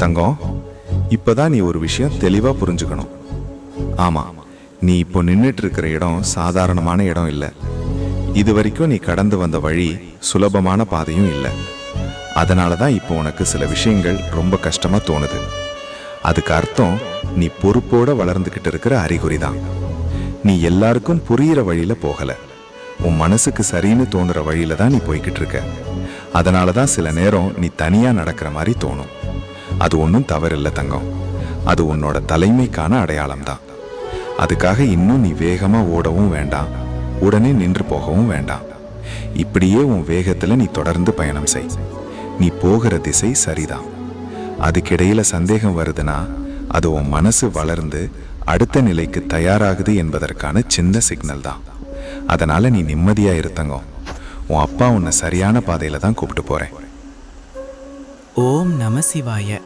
தங்கம், இப்பதான் நீ ஒரு விஷயம் தெளிவா புரிஞ்சுக்கணும். ஆமா, நீ இப்போ நின்றுட்டு இருக்கிற இடம் சாதாரணமான இடம் இல்லை. இது வரைக்கும் நீ கடந்து வந்த வழி சுலபமான பாதையும் இல்லை. அதனால தான் இப்போ உனக்கு சில விஷயங்கள் ரொம்ப கஷ்டமா தோணுது. அதுக்கு அர்த்தம் நீ பொறுப்போட வளர்ந்துகிட்டு இருக்கிற அறிகுறி தான். நீ எல்லாருக்கும் புரியிற வழியில போகல, உன் மனசுக்கு சரின்னு தோணுற வழியில தான் நீ போய்கிட்டு இருக்க. அதனால தான் சில நேரம் நீ தனியா நடக்கிற மாதிரி தோணும். அது ஒன்றும் தவறில்லை தங்கம், அது உன்னோட தலைமைக்கான அடையாளம் தான். அதுக்காக இன்னும் நீ வேகமா ஓடவும் வேண்டாம், உடனே நின்று போகவும் வேண்டாம். இப்படியே உன் வேகத்துல நீ தொடர்ந்து பயணம் செய். நீ போகிற திசை சரிதான். அதுக்கிடையில சந்தேகம் வருதுன்னா அது உன் மனசு வளர்ந்து அடுத்த நிலைக்கு தயாராகுது என்பதற்கான சின்ன சிக்னல் தான். அதனால நீ நிம்மதியா இருத்தங்கம். உன் அப்பா உன்னை சரியான பாதையில தான் கூப்பிட்டு போறேன். ஓம் நம சிவாய.